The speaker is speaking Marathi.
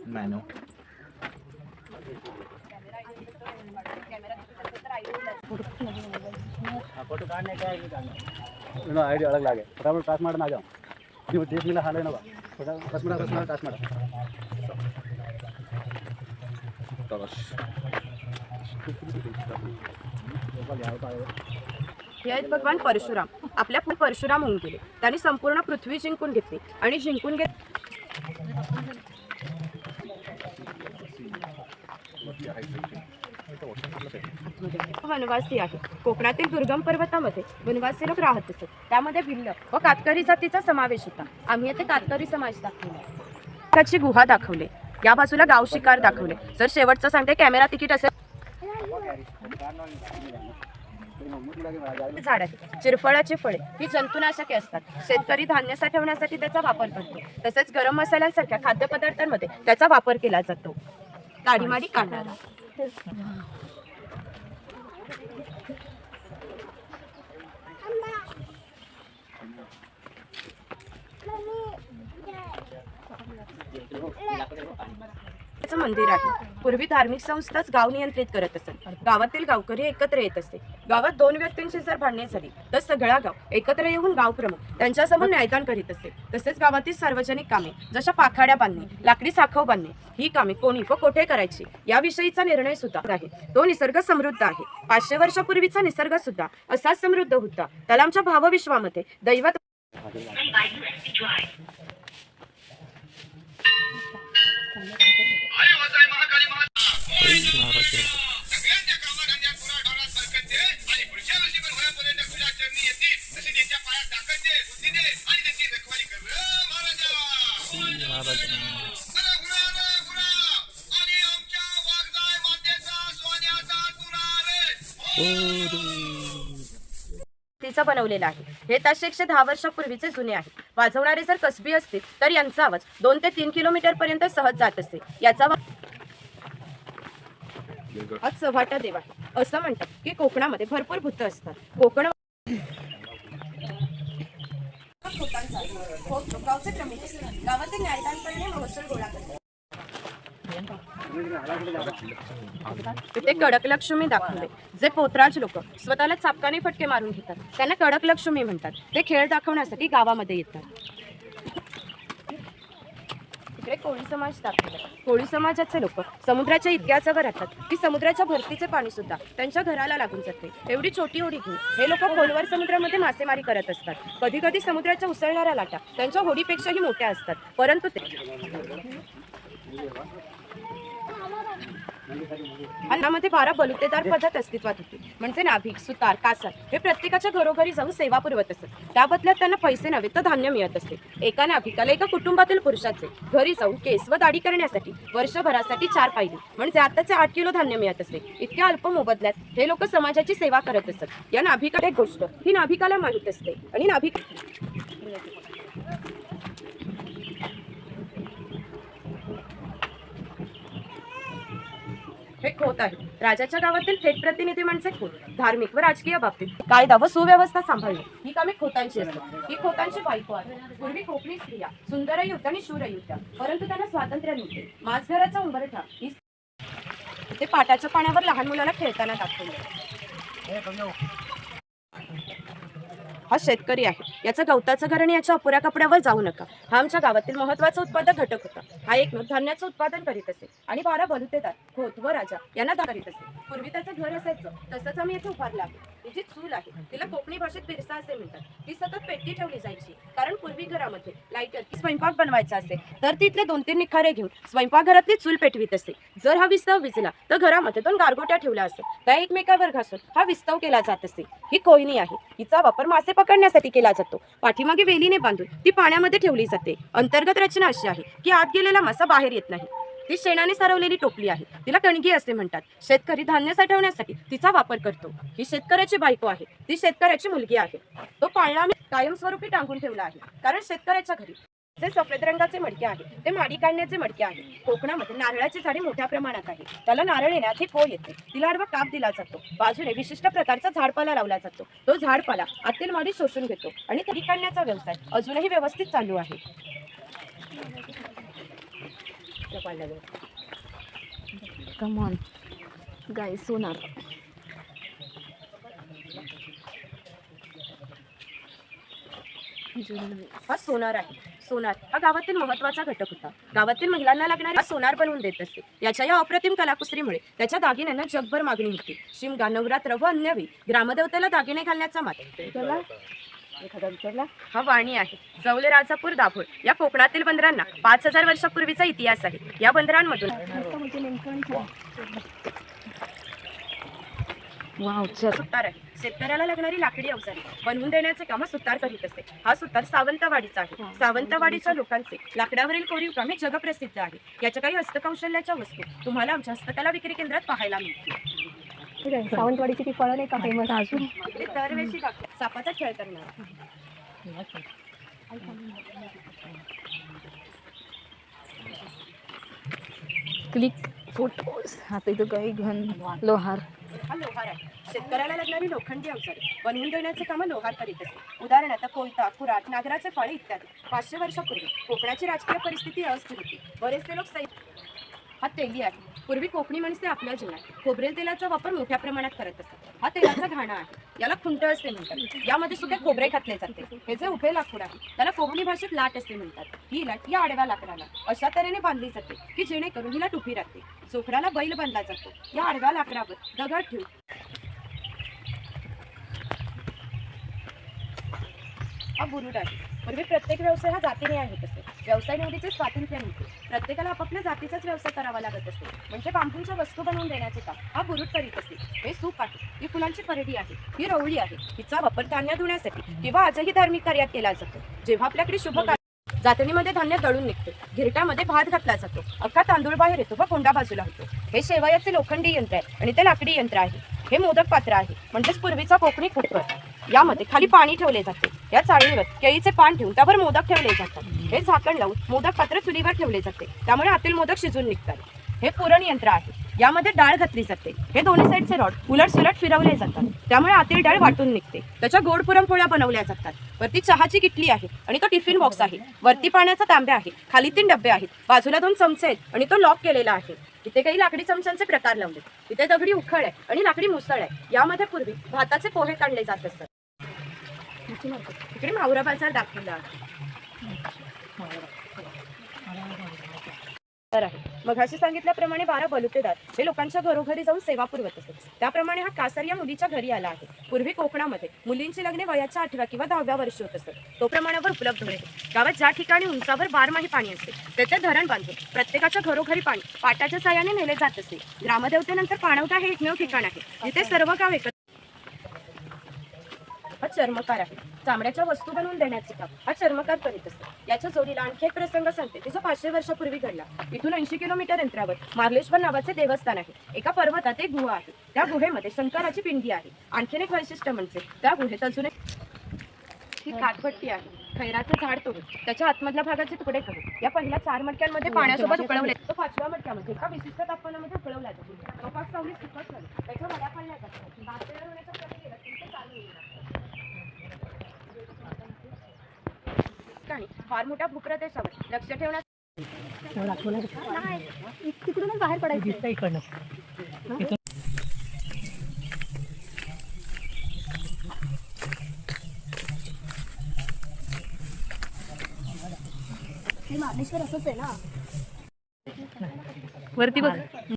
नॅनो फोटो काढने का आइडिया अलग लागे फटाफट टास्क मारना आ जाओ ನೀವು 10 ಮಿನಿಟ್ ಹಾಲೆ ನವ ಫಸ್ಟ್ ಟಾಸ್ಕ್ ಮಾಡ हे आहेत भगवान परशुराम. आपल्या पुढे परशुराम होऊन गेले. त्यांनी संपूर्ण पृथ्वी जिंकून घेतली आणि जिंकून वनवासी आहे. कोकणातील दुर्गम पर्वतामध्ये वनवासी लोक राहत असत. त्यामध्ये भिल्ल व कातकरी जातीचा समावेश होता. आम्ही येथे कातकरी समाज दाखवला. त्याची गुहा दाखवले. या बाजूला गाव शिकार दाखवले. जर शेवटचं सांगते कॅमेरा तिकीट असेल झाड आहे. चिरफळाची फळे ही जंतुनाशके असतात. शेतकरी धान्य साठवण्यासाठी त्याचा वापर करतो. तसेच गरम मसाल्यांसारख्या खाद्यपदार्थांमध्ये त्याचा वापर केला जातो. काडीमाडी काढणारा मंदिर आहे. पूर्वी धार्मिक संस्थाच गाव नियंत्रित करत असत. गावातील गावकरी एकत्र येत असते. गावात 2 व्यक्तींची जर भांडणे झाली तर सगळा गाव एकत्र येऊन गाव प्रमुख त्यांच्यासमोर न्यायदान करीत असते. तसेच गावातील सार्वजनिक कामे जशा पाखाड्या बांधणे, लाकडी साखव बांधणे ही कामे कोणी व कोठे करायची याविषयीचा निर्णय सुद्धा आहे. तो निसर्ग समृद्ध आहे. 500 वर्षापूर्वीचा निसर्ग सुद्धा असाच समृद्ध होता. त्याला आमच्या भावविश्वामध्ये दैवत बनवलेला आहे. हे ताशे 110 वर्षापूर्वीचे जुने आहे. वाजवणारे जर कसबी असतील तर यांचा आवाज 2 ते 3 किलोमीटर पर्यंत सहज जात असते. याचा हा चव्हाटा देव आहे. असं म्हणतात की कोकणामध्ये भरपूर भूत असतात. कोकण गावातील न्यायदान करणे महसूल गोळा करणे. इथे कडक लक्ष्मी दाखवले. जे पोतराज लोक स्वतःला चापकाने फटके मारून घेतात त्यांना कडक लक्ष्मी म्हणतात. ते खेळ दाखवण्यासाठी गावामध्ये येतात. इकडे कोळी समाज दाखवले. कोळी समाजाचे लोक समुद्राच्या इतक्या जवळ राहतात की समुद्राच्या भरतीचे पाणी सुद्धा त्यांच्या घराला लागून जाते. एवढी छोटी होडी घेऊन हे लोक खोलवर समुद्रामध्ये मासेमारी करत असतात. कधी कधी समुद्राच्या उसळणाऱ्या लाटा त्यांच्या होडीपेक्षाही मोठ्या असतात. परंतु ते अन्नामध्ये 12 बलुतेदार पदार्थ अस्तित्वात होते. म्हणजे नाभिक, सुतार, कासर हे प्रत्येकाच्या घरोघरी जाऊन सेवा पुरवत असत. त्या बदल्यात त्यांना पैसे नव्हे तर धान्य मिळत असते. एका नाभिकाला एका कुटुंबातील पुरुषाचे घरी जाऊन केस व दाढी करण्यासाठी वर्षभरासाठी 4 पायली म्हणजे आताचे 8 किलो धान्य मिळत असते. इतक्या अल्प मोबदल्यात हे लोक समाजाची सेवा करत असत. या नाभिकाला एक गोष्ट ही नाभिकाला माहीत असते आणि नाभिक हे खोत आहे. राजाच्या गावातील थेट प्रतिनिधी म्हणजे खोत. धार्मिक व राजकीय बाबतीत कायदा व सुव्यवस्था सांभाळणे ही कामे खोतांची असतात. ही खोतांची बायको आहे. पूर्वी कोकणी स्त्रिया सुंदरही होत्या आणि शूरही होत्या. परंतु त्यांना स्वातंत्र्य नव्हते. माझघराचा उंबरठा ही ते पाटाच्या पाण्यावर लहान मुलाला खेळताना दाखवले. हा शेतकरी आहे. याचं गवताचं घर आणि याच्या अपुऱ्या कपड्यावर जाऊ नका. हा आमच्या गावातील महत्त्वाचा उत्पादक घटक होता. हा एकमेव धान्याचं उत्पादन करीत असे आणि 12 बलुतेदार खोत व राजा यांना करीत असे. पूर्वी त्याचं घर असायचं तसंच आम्ही येथे उभारलं आहे. ही जी चूल आहे तिला कोकणी भाषेत बिरसा असे म्हणतात. ती सतत पेटती ठेवली जायची कारण पूर्वी घरामध्ये लाईटर स्वयंपाक बनवायचा असे तर तिथले 2-3 निखारे घेऊन स्वयंपाकघरातली चूल पेटवीत असे. जर हा विस्तव विजला तर घरामध्ये 2 गारगोट्या ठेवल्या असत. त्या एकमेकावर घासून हा विस्तव केला जात असे. ही कोयनी आहे. हिचा वापर मासे पकडण्यासाठी केला जातो. पाठीमागे वेलीने बांधून ती पाण्यामध्ये ठेवली जाते. अंतर्गत रचना अशी आहे की आत गेलेला मासा बाहेर येत नाही. ती शेणाने सारवलेली टोपली आहे. तिला कणगी असे म्हणतात. शेतकरी धान्य साठवण्यासाठी तिचा वापर करतो. ही शेतकऱ्याची बायको आहे. ती शेतकऱ्याची मुलगी आहे. तो पाळणा कायमस्वरूपी टांगून ठेवला आहे कारण शेतकऱ्याच्या घरी जे सफेद रंगाचे मडके आहे ते माडी काढण्याचे मडके आहे. कोकणामध्ये नारळाची झाडे मोठ्या प्रमाणात आहे. त्याला नारळ येण्याची कोय येते. तिला आडवा काप दिला जातो. बाजूने विशिष्ट प्रकारचा झाडपाला लावला जातो. तो झाडपाला आतील माडी शोषून घेतो आणि तरी काढण्याचा व्यवसाय अजूनही व्यवस्थित चालू आहे. कम ऑन गाईस, सोनार. हा सोनार आहे. सोनार हा गावातील महत्त्वाचा घटक होता. गावातील महिलांना लागणारे सोनार बनवून देत असते. याच्या या अप्रतिम कलाकुसरीमुळे त्याच्या दागिन्यांना जगभर मागणी होती. शिमगा, नवरात्र व अन्य वेळी ग्रामदेवतेला दागिने घालण्याचा मान. हा वाणी आहे. जवले, राजापूर, दाभोळ या कोकणातील बंदरांना 5000 वर्षापूर्वीचा इतिहास आहे. या बंदरांमधून वाव, चल. सुतार आहे. शेतकऱ्याला लागणारी लाकडी अवजारे बनवून देण्याचे काम सुतार करीत असते. हा सुतार सावंतवाडीचा आहे. सावंतवाडीच्या लोकांचे लाकडावरील कोरीव काम हे जगप्रसिद्ध आहे. याच्या काही हस्तकौशल्याच्या वस्तू तुम्हाला आमच्या हस्तकला विक्री केंद्रात पाहायला मिळतील. सावंतवाडीची ती फळं नाही का फेमस अजून? इकडे दरवेळी सापाचा खेळ करणार. Click photos. आता इथं काही घन लोहार. हा लोहार आहे. शेतकऱ्याला लागणारी लोखंडी अवजारे बनवून देण्याचे काम लोहार करीत असते. उदाहरणार्थ कोयता, कुऱ्हाड, नागराचे फळे इत्यादी. 500 वर्षापूर्वी कोकणाची राजकीय परिस्थिती अस्थिर होती. बरेचसे लोक हा तेली आहे. पूर्वी कोकणी माणसे आपल्या जीवनात खोबरेल तेलाचा वापर मोठ्या प्रमाणात करत असतात. हा तेलाचा घाणा आहे. याला खुंट असे म्हणतात. यामध्ये सुके खोबरे घातले जाते. हे जे उभे लाकूड आहे त्याला कोकणी भाषेत लाट असे म्हणतात. ही लाट या आडव्या लाकडाला अशा तऱ्हेने बांधली जाते की जेणेकरून हिला टुपी राहते. चोखराला बैल बांधला जातो. या आडव्या लाकडावर दगड ठेवून हा बुरुड आहे. पूर्वी प्रत्येक व्यवसाय हा जातीने आहे. तसे व्यवसाय निवडीचे स्वातंत्र्य नव्हते. प्रत्येकाला आपापल्या जातीचाच व्यवसाय करावा लागत असतो. म्हणजे बांबूंच्या वस्तू बनवून देण्याचे काम हा बुरुड करीत असते. हे सूप आहे. ही फुलांची परडी आहे. ही रवळी आहे. हिचा वापर धान्य धुण्यासाठी किंवा आजही धार्मिक कार्यात केला जातो. जेव्हा आपल्याकडे शुभ कार्य जातणीमध्ये धान्य दळून निघते. घिरटामध्ये भात घातला जातो. अख्खा तांदूळ बाहेर येतो व कोंडा बाजूला होतो. हे शेवयाचे लोखंडी यंत्र आहे आणि ते लाकडी यंत्र आहे. हे मोदक पात्र आहे म्हणजेच पूर्वीचा कोकणी कुकर. यामध्ये खाली पाणी ठेवले जाते. या चाळणीवर केळीचे पान ठेवून त्यावर मोदक ठेवले जातात. हे झाकण लावून मोदक पात्र चुलीवर ठेवले जाते. त्यामुळे आतील मोदक शिजून निघतात. हे पुरण यंत्र आहे. यामध्ये डाळ घातली जाते. हे दोन्ही साईडचे रॉड उलट सुलट फिरवले जातात. त्यामुळे आतील डाळ वाटून निघते. त्याच्या गोड पुरणपोळ्या बनवल्या जातात. वरती चहाची किटली आहे आणि तो टिफिन बॉक्स आहे. वरती पाण्याचा तांब्या आहे. खाली 3 डबे आहेत. बाजूला 2 चमचे आहेत आणि तो लॉक केलेला आहे. इथे काही लाकडी चमच्यांचे प्रकार लावले. इथे दगडी उखळ आहे आणि लाकडी मुसळ आहे. यामध्ये पूर्वी भाताचे पोहे काढले जात असतात. इकडे मावरा बाजार दाखवला आहे. मघाशी सांगितल्याप्रमाणे 12 बलुतेदार हे लोकांच्या घरोघरी जाऊन सेवा पुरवत असत. त्याप्रमाणे हा कासर या मुलीच्या घरी आला आहे. पूर्वी कोकणामध्ये मुलींची लग्ने वयाच्या 8व्या किंवा 10व्या वर्षी होत असत. तो प्रमाणावर उपलब्ध होते. गावात ज्या ठिकाणी उंचावर 12माही पाणी असते तेथे धरण बांधून प्रत्येकाच्या घरोघरी पाणी पाटाच्या साहाय्याने नेले जात असते. ग्रामदेवतेनंतर पाणवठा हे एकमेव ठिकाण आहे जिथे सर्व गाव एकत्र. हा चर्मकार आहे. चामड्याच्या वस्तू बनवून देण्याचे काम हा चर्मकार करीत असतो. याच्या जोडीला आणखी एक प्रसंग सांगते की जो 500 वर्षापूर्वी घडला. इथून 80 किलोमीटर अंतरावर मार्लेश्वर नावाचे देवस्थान आहे. एका पर्वतात एक गुहा आहे. त्या गुहेमध्ये शंकराची पिंडी आहे. आणखीन एक वैशिष्ट्य म्हणजे त्या गुहेत अजून एक ही काठपट्टी आहे. खैराचं झाड तोडून त्याच्या आतमधल्या भागाचे तुकडे करून या पहिल्या 4 मटक्यांमध्ये पाण्यासोबत उकळवले. तो 5व्या मटक्यामध्ये एका विशिष्ट तापमानामध्ये उकळवला जातो. तो पाक सावलीत सुकत झाला. त्याच्या वड्या पाळल्या जातात. भात तयार होण्याचा प्रक्रिया केला की ते चालू होईल. फार मोठ्या भूप्रदेशावर लक्ष ठेवण्यास तिकडूनच बाहेर पडायचं. हे मार्लेश्वर असंच आहे ना. वरती बघ.